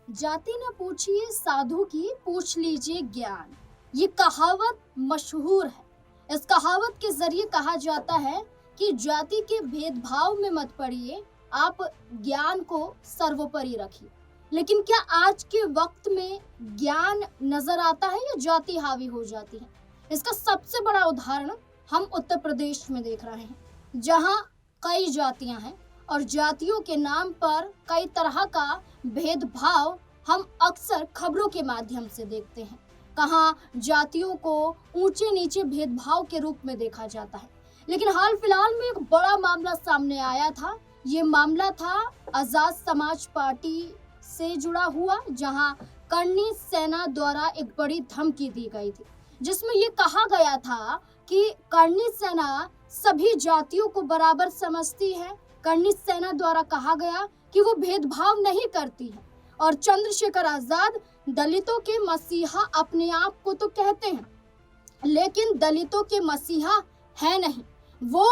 जाति न पूछिए साधु की, पूछ लीजिए ज्ञान। ये कहावत मशहूर है। इस कहावत के जरिए कहा जाता है कि जाति के भेदभाव में मत पड़िए, आप ज्ञान को सर्वोपरि रखिए। लेकिन क्या आज के वक्त में ज्ञान नजर आता है या जाति हावी हो जाती है? इसका सबसे बड़ा उदाहरण हम उत्तर प्रदेश में देख रहे हैं, जहां कई जातियां हैं और जातियों के नाम पर कई तरह का भेदभाव हम अक्सर खबरों के माध्यम से देखते हैं। कहाँ जातियों को ऊंचे नीचे भेदभाव के रूप में देखा जाता है। लेकिन हाल फिलहाल में एक बड़ा मामला सामने आया था। ये मामला था आजाद समाज पार्टी से जुड़ा हुआ, जहां करनी सेना द्वारा एक बड़ी धमकी दी गई थी, जिसमें ये कहा गया था कि करनी सेना सभी जातियों को बराबर समझती है। करनी सेना द्वारा कहा गया कि वो भेदभाव नहीं करती है और चंद्रशेखर आजाद दलितों के मसीहा अपने आप को तो कहते हैं, लेकिन दलितों के मसीहा है नहीं। वो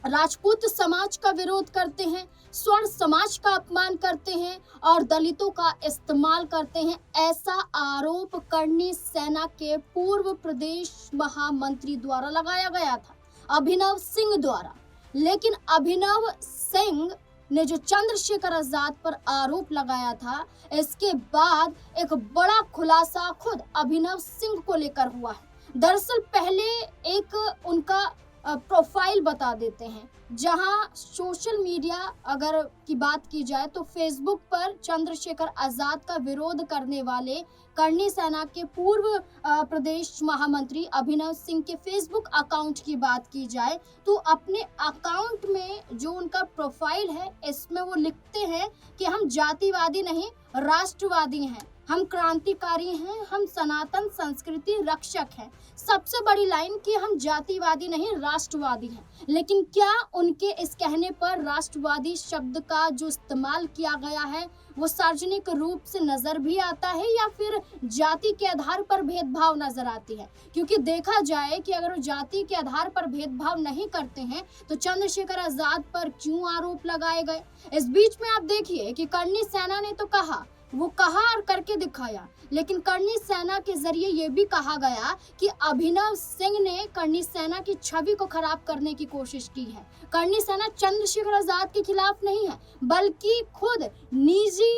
राजपूत समाज का विरोध करते हैं, स्वर्ण समाज का अपमान करते हैं और दलितों का इस्तेमाल करते हैं। ऐसा आरोप करनी सेना के पूर्व प्रदेश महामंत्री द्वारा लगाया गया था, अभिनव सिंह द्वारा। लेकिन अभिनव सिंह ने जो चंद्रशेखर आजाद पर आरोप लगाया था, इसके बाद एक बड़ा खुलासा खुद अभिनव सिंह को लेकर हुआ है। दरअसल पहले एक उनका प्रोफाइल बता देते हैं, जहां सोशल मीडिया अगर की बात की जाए तो फेसबुक पर चंद्रशेखर आजाद का विरोध करने वाले करनी सेना के पूर्व प्रदेश महामंत्री अभिनव सिंह के फेसबुक अकाउंट की बात की जाए तो अपने अकाउंट में जो उनका प्रोफाइल है, इसमें वो लिखते हैं कि हम जातिवादी नहीं, राष्ट्रवादी हैं, हम क्रांतिकारी हैं, हम सनातन संस्कृति रक्षक हैं। सबसे बड़ी लाइन कि हम जातिवादी नहीं, राष्ट्रवादी हैं। लेकिन क्या उनके इस कहने पर राष्ट्रवादी शब्द का जो इस्तेमाल किया गया है वो सार्वजनिक रूप से नजर भी आता है या फिर जाति के आधार पर भेदभाव नजर आती है? क्योंकि देखा जाए कि अगर वो जाति के आधार पर भेदभाव नहीं करते हैं तो चंद्रशेखर आजाद पर क्यों आरोप लगाए गए? इस बीच में आप देखिए कि करनी सेना ने तो कहा, वो कहा और करके दिखाया, लेकिन करनी सेना के जरिए ये भी कहा गया कि अभिनव सिंह ने करनी सेना की छवि को खराब करने की कोशिश की है। करनी सेना चंद्रशेखर आजाद के खिलाफ नहीं है, बल्कि खुद निजी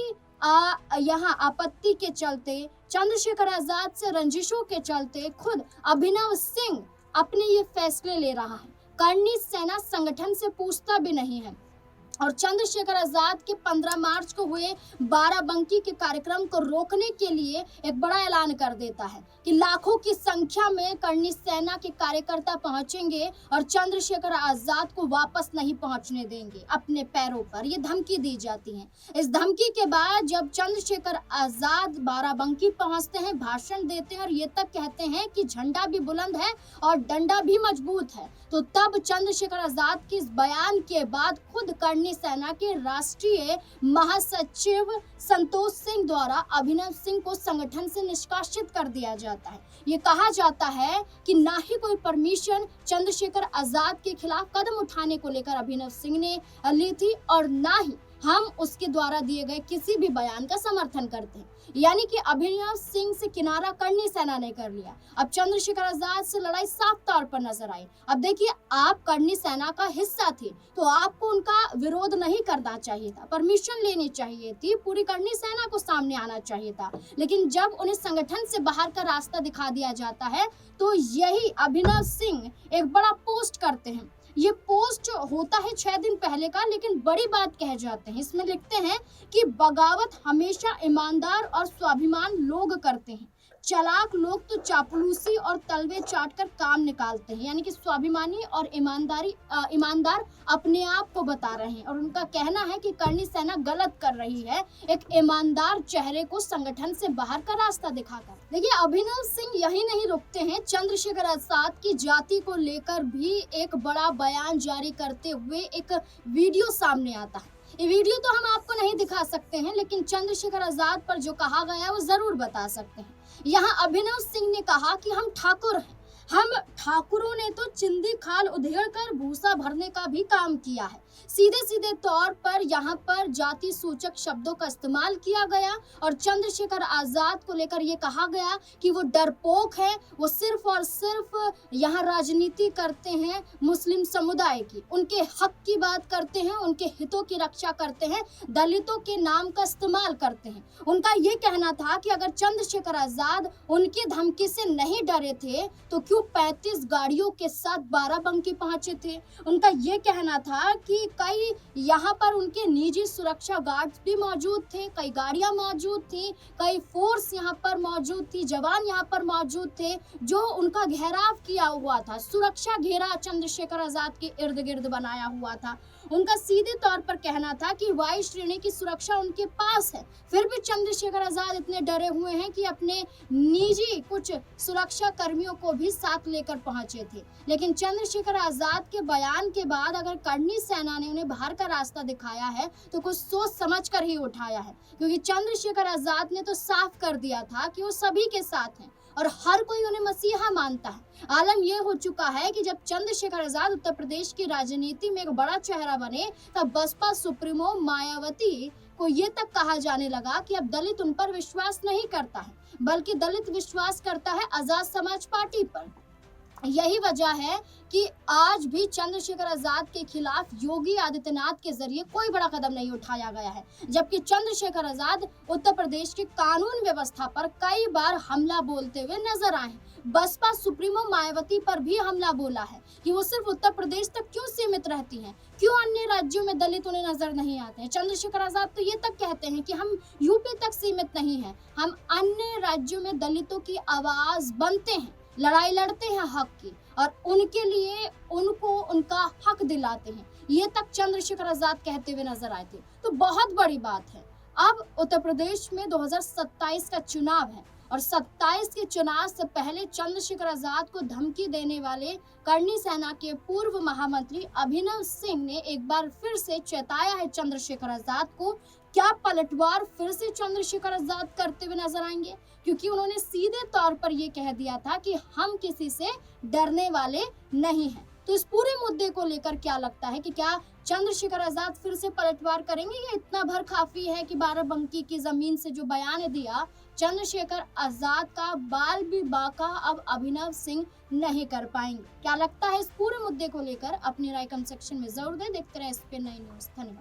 यहाँ आपत्ति के चलते, चंद्रशेखर आजाद से रंजिशों के चलते खुद अभिनव सिंह अपने ये फैसले ले रहा है। करनी सेना संगठन से पूछता भी नहीं है और चंद्रशेखर आजाद के 15 मार्च को हुए बाराबंकी के कार्यक्रम को रोकने के लिए एक बड़ा ऐलान कर देता है कि लाखों की संख्या में करनी सेना के कार्यकर्ता पहुंचेंगे और चंद्रशेखर आजाद को वापस नहीं पहुंचने देंगे अपने पैरों पर। ये धमकी दी जाती है। इस धमकी के बाद जब चंद्रशेखर आजाद बाराबंकी पहुंचते हैं, भाषण देते हैं और ये तक कहते हैं कि झंडा भी बुलंद है और डंडा भी मजबूत है, तो तब चंद्रशेखर आजाद के इस बयान के बाद खुद करनी सेना के राष्ट्रीय महासचिव संतोष सिंह द्वारा अभिनव सिंह को संगठन से निष्कासित कर दिया जाता है। ये कहा जाता है कि ना ही कोई परमिशन चंद्रशेखर आजाद के खिलाफ कदम उठाने को लेकर अभिनव सिंह ने ली थी और ना ही हम उसके द्वारा दिए गए किसी भी बयान का समर्थन करते हैं। यानी कि अभिनव सिंह से किनारा करनी सेना ने कर लिया। अब चंद्रशेखर आजाद से लड़ाई साफ तौर पर नजर आई। अब देखिए, आप करनी सेना का हिस्सा थे तो आपको उनका विरोध नहीं करना चाहिए था, परमिशन लेनी चाहिए थी, पूरी करनी सेना को सामने आना चाहिए था। लेकिन जब उन्हें संगठन से बाहर का रास्ता दिखा दिया जाता है तो यही अभिनव सिंह एक बड़ा पोस्ट करते हैं। ये पोस्ट होता है 6 दिन पहले का, लेकिन बड़ी बात कह जाते हैं। इसमें लिखते हैं कि बगावत हमेशा ईमानदार और स्वाभिमान लोग करते हैं, चालाक लोग तो चापलूसी और तलवे चाट कर काम निकालते हैं। यानी कि स्वाभिमानी और ईमानदार अपने आप को बता रहे हैं और उनका कहना है कि करनी सेना गलत कर रही है एक ईमानदार चेहरे को संगठन से बाहर का रास्ता दिखाकर। देखिए, अभिनव सिंह यही नहीं रुकते हैं, चंद्रशेखर आजाद की जाति को लेकर भी एक बड़ा बयान जारी करते हुए एक वीडियो सामने आता है। ये वीडियो तो हम आपको नहीं दिखा सकते हैं, लेकिन चंद्रशेखर आजाद पर जो कहा गया है वो जरूर बता सकते हैं। यहाँ अभिनव सिंह ने कहा कि हम ठाकुर हैं, हम ठाकुरों ने तो चिंदी खाल उधेड़ कर भूसा भरने का भी काम किया है। सीधे सीधे तौर पर यहाँ पर जाति सूचक शब्दों का इस्तेमाल किया गया और चंद्रशेखर आजाद को लेकर ये कहा गया कि वो डरपोक है, वो सिर्फ और सिर्फ यहाँ राजनीति करते हैं मुस्लिम समुदाय की, उनके हक की बात करते हैं, उनके हितों की रक्षा करते हैं, दलितों के नाम का इस्तेमाल करते हैं। उनका ये कहना था कि अगर चंद्रशेखर आजाद उनकी धमकी से नहीं डरे थे तो क्यों 35 गाड़ियों के साथ बाराबंकी पहुंचे थे। उनका ये कहना था कि कई यहाँ पर उनके निजी सुरक्षा गार्ड्स भी मौजूद थे, कई गाड़ियां मौजूद थी, कई फोर्स यहाँ पर मौजूद थी, जवान यहाँ पर मौजूद थे जो उनका घेराव किया हुआ था, सुरक्षा घेरा चंद्रशेखर आजाद के इर्द गिर्द बनाया हुआ था। उनका सीधे तौर पर कहना था कि वायु श्रेणी की सुरक्षा उनके पास है, फिर भी चंद्रशेखर आजाद इतने डरे हुए हैं कि अपने निजी कुछ सुरक्षा कर्मियों को भी साथ लेकर पहुंचे थे। लेकिन चंद्रशेखर आजाद के बयान के बाद अगर करनी सेना ने उन्हें बाहर का रास्ता दिखाया है तो कुछ सोच समझ कर ही उठाया है, क्योंकि चंद्रशेखर आजाद ने तो साफ कर दिया था कि वो सभी के साथ हैं और हर कोई उन्हें मसीहा मानता है। आलम यह हो चुका है कि जब चंद्रशेखर आजाद उत्तर प्रदेश की राजनीति में एक बड़ा चेहरा बने तब बसपा सुप्रीमो मायावती को ये तक कहा जाने लगा कि अब दलित उन पर विश्वास नहीं करता है, बल्कि दलित विश्वास करता है आजाद समाज पार्टी पर। यही वजह है कि आज भी चंद्रशेखर आजाद के खिलाफ योगी आदित्यनाथ के जरिए कोई बड़ा कदम नहीं उठाया गया है, जबकि चंद्रशेखर आजाद उत्तर प्रदेश की कानून व्यवस्था पर कई बार हमला बोलते हुए नजर आए हैं। बसपा सुप्रीमो मायावती पर भी हमला बोला है कि वो सिर्फ उत्तर प्रदेश तक क्यों सीमित रहती हैं, क्यों अन्य राज्यों में दलित उन्हें नजर नहीं आते हैं। चंद्रशेखर आजाद तो ये तक कहते हैं कि हम यूपी तक सीमित नहीं हैं, हम अन्य राज्यों में दलितों की आवाज बनते हैं, लड़ाई लड़ते हैं हक की और उनके लिए उनको उनका हक दिलाते हैं। ये तक चंद्रशेखर आजाद कहते हुए नजर आए थे। तो बहुत बड़ी बात है, अब उत्तर प्रदेश में 2027 का चुनाव है और 27 के चुनाव से पहले चंद्रशेखर आजाद को धमकी देने वाले करनी सेना के पूर्व महामंत्री अभिनव सिंह ने एक बार फिर से चेताया है चंद्रशेखर आजाद को। क्या पलटवार फिर से चंद्रशेखर आजाद करते हुए नजर आएंगे, क्योंकि उन्होंने सीधे तौर पर यह कह दिया था कि हम किसी से डरने वाले नहीं हैं। तो इस पूरे मुद्दे को लेकर क्या लगता है कि क्या चंद्रशेखर आजाद फिर से पलटवार करेंगे या इतना भर काफी है कि बाराबंकी की जमीन से जो बयान दिया चंद्रशेखर आजाद का बाल भी बाका अब अभिनव सिंह नहीं कर पाएंगे? क्या लगता है इस पूरे मुद्दे को लेकर? अपनी राय कमेंट सेक्शन में जरूर दें। देखते रहे इस पे नई न्यूज। धन्यवाद।